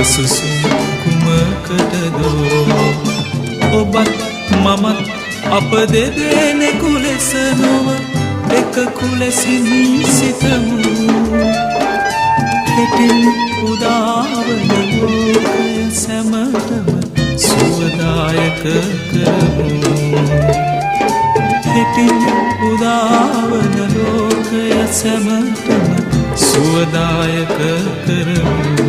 සුසුම් කුමකටදෝ ඔබත් මමත් අප දෙදෙනෙකු ලෙස නොව එකකු ලෙසින් සිතමු හෙටින් උදාවන ලෝකය සැමටම සුවදායක කරමු හෙටින් උදාවන ලෝකය සැමටම සුවදායක කරමු